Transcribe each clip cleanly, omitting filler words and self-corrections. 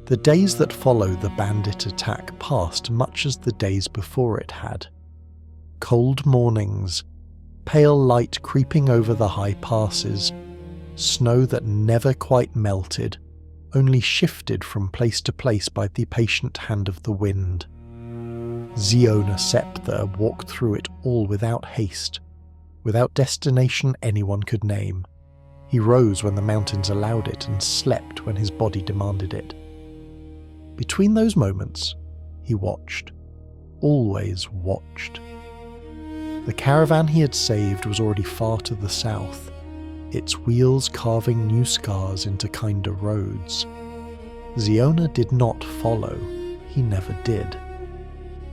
The days that followed the bandit attack passed much as the days before it had. Cold mornings, pale light creeping over the high passes, snow that never quite melted, only shifted from place to place by the patient hand of the wind. Xeeona Septhyr walked through it all without haste, without destination anyone could name. He rose when the mountains allowed it and slept when his body demanded it. Between those moments, he watched, always watched. The caravan he had saved was already far to the south, its wheels carving new scars into kinder roads. Xeeona did not follow, he never did.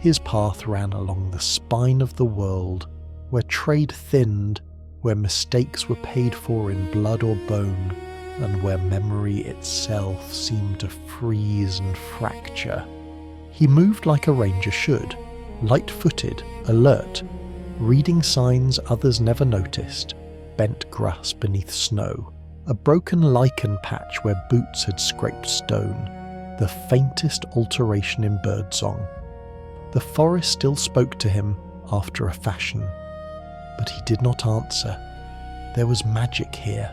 His path ran along the spine of the world, where trade thinned, where mistakes were paid for in blood or bone, and where memory itself seemed to freeze and fracture. He moved like a ranger should, light-footed, alert, reading signs others never noticed, bent grass beneath snow, a broken lichen patch where boots had scraped stone, the faintest alteration in birdsong. The forest still spoke to him after a fashion, but he did not answer. There was magic here,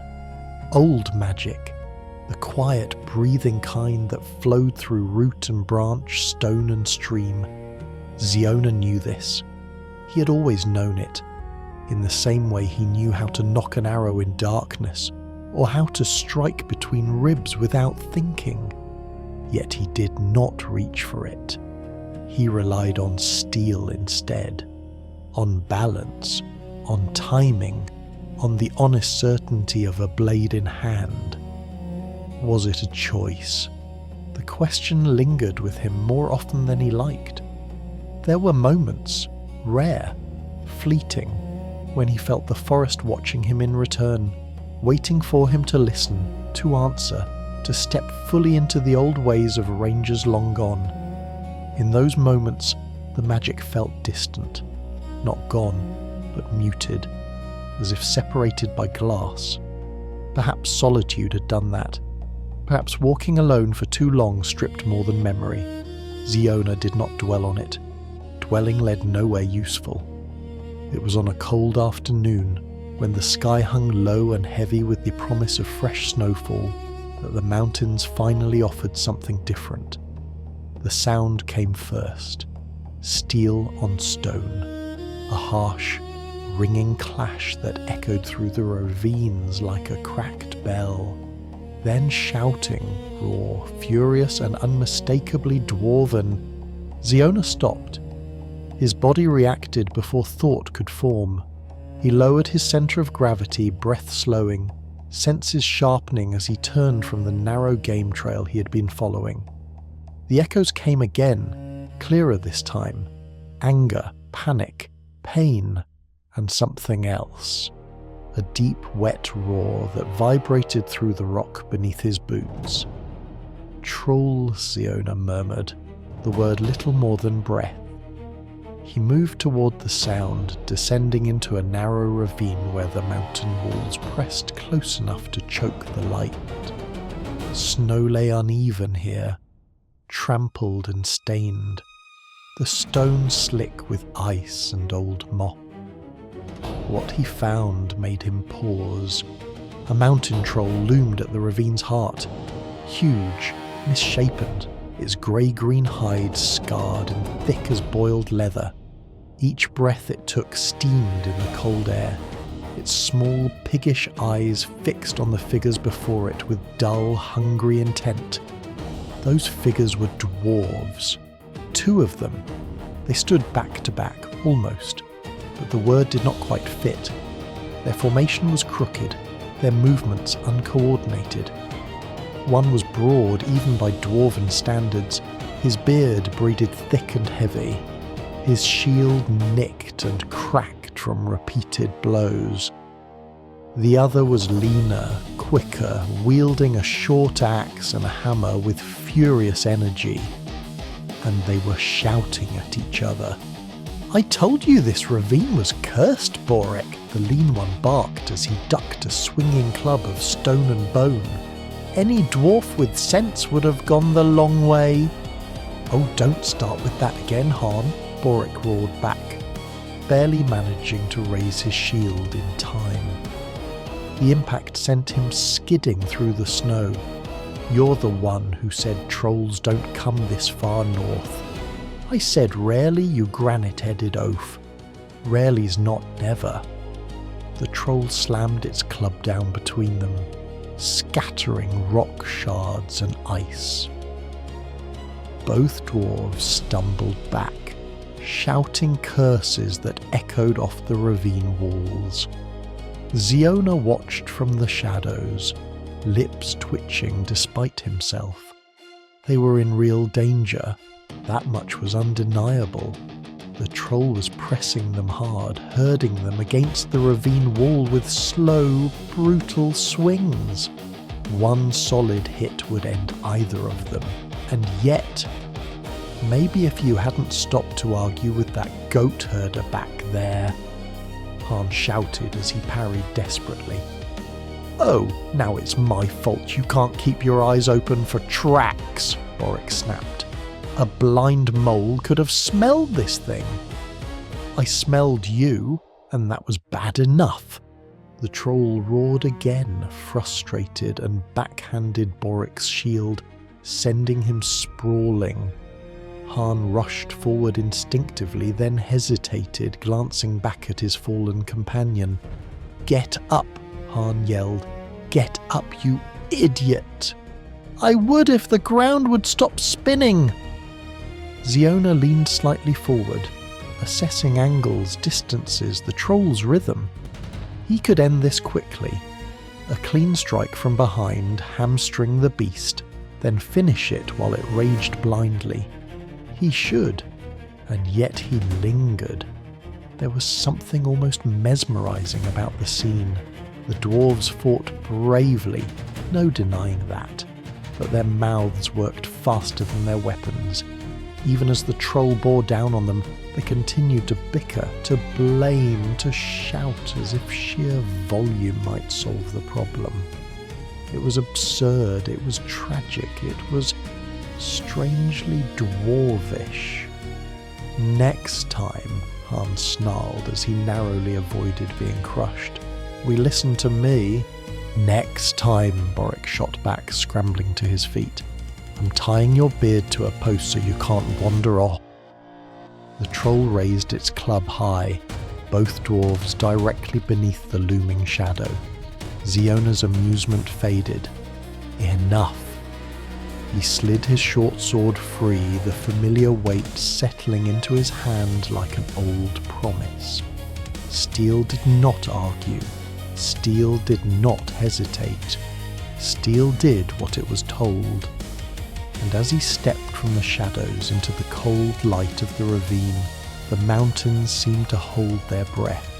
old magic, the quiet, breathing kind that flowed through root and branch, stone and stream. Xeeona knew this. He had always known it, in the same way he knew how to nock an arrow in darkness, or how to strike between ribs without thinking. Yet he did not reach for it. He relied on steel instead, on balance, on timing, on the honest certainty of a blade in hand. Was it a choice? The question lingered with him more often than he liked. There were moments, rare, fleeting, when he felt the forest watching him in return, waiting for him to listen, to answer, to step fully into the old ways of rangers long gone. In those moments, the magic felt distant, not gone, but muted, as if separated by glass. Perhaps solitude had done that. Perhaps walking alone for too long stripped more than memory. Xeeona did not dwell on it. Dwelling led nowhere useful. It was on a cold afternoon, when the sky hung low and heavy with the promise of fresh snowfall, that the mountains finally offered something different. The sound came first, steel on stone, a harsh, ringing clash that echoed through the ravines like a cracked bell. Then shouting, raw, furious and unmistakably dwarven. Xeeona stopped. His body reacted before thought could form. He lowered his centre of gravity, breath slowing, senses sharpening as he turned from the narrow game trail he had been following. The echoes came again, clearer this time. Anger, panic, pain, and something else. A deep, wet roar that vibrated through the rock beneath his boots. Trolls, Xeeona murmured, the word little more than breath. He moved toward the sound, descending into a narrow ravine where the mountain walls pressed close enough to choke the light. Snow lay uneven here, trampled and stained, the stone slick with ice and old moss. What he found made him pause. A mountain troll loomed at the ravine's heart, huge, misshapen, its grey-green hide scarred and thick as boiled leather. Each breath it took steamed in the cold air, its small, piggish eyes fixed on the figures before it with dull, hungry intent. Those figures were dwarves. 2 of them. They stood back to back, almost, but the word did not quite fit. Their formation was crooked, their movements uncoordinated. One was broad even by dwarven standards, his beard braided thick and heavy, his shield nicked and cracked from repeated blows. The other was leaner, quicker, wielding a short axe and a hammer with furious energy, and they were shouting at each other. "I told you this ravine was cursed, Boric," the lean one barked as he ducked a swinging club of stone and bone. Any dwarf with sense would have gone the long way." "Oh, don't start with that again, Han," Boric roared back, barely managing to raise his shield in time. The impact sent him skidding through the snow. "You're the one who said trolls don't come this far north. I said rarely, you granite-headed oaf. Rarely's not never." The troll slammed its club down between them, scattering rock shards and ice. Both dwarves stumbled back, shouting curses that echoed off the ravine walls. Xeeona watched from the shadows, lips twitching despite himself. They were in real danger, that much was undeniable. The troll was pressing them hard, herding them against the ravine wall with slow, brutal swings. One solid hit would end either of them, and yet, maybe if you hadn't stopped to argue with that goat herder back there, Han shouted as he parried desperately. "Oh, now it's my fault you can't keep your eyes open for tracks," Boric snapped. "A blind mole could have smelled this thing." "I smelled you, and that was bad enough." The troll roared again, frustrated, and backhanded Boric's shield, sending him sprawling. Han rushed forward instinctively, then hesitated, glancing back at his fallen companion. "Get up!" Han yelled. "Get up, you idiot!" "I would if the ground would stop spinning!" Xeeona leaned slightly forward, assessing angles, distances, the troll's rhythm. He could end this quickly. A clean strike from behind, hamstring the beast, then finish it while it raged blindly. He should, and yet he lingered. There was something almost mesmerizing about the scene. The dwarves fought bravely, no denying that, but their mouths worked faster than their weapons. Even as the troll bore down on them, they continued to bicker, to blame, to shout as if sheer volume might solve the problem. It was absurd, it was tragic, it was strangely dwarvish. "Next time," Han snarled as he narrowly avoided being crushed. "We listen to me." "Next time," Boric shot back, scrambling to his feet. "I'm tying your beard to a post so you can't wander off." The troll raised its club high, both dwarves directly beneath the looming shadow. Xeona's amusement faded. Enough. He slid his short sword free, the familiar weight settling into his hand like an old promise. Steel did not argue. Steel did not hesitate. Steel did what it was told. And as he stepped from the shadows into the cold light of the ravine, the mountains seemed to hold their breath.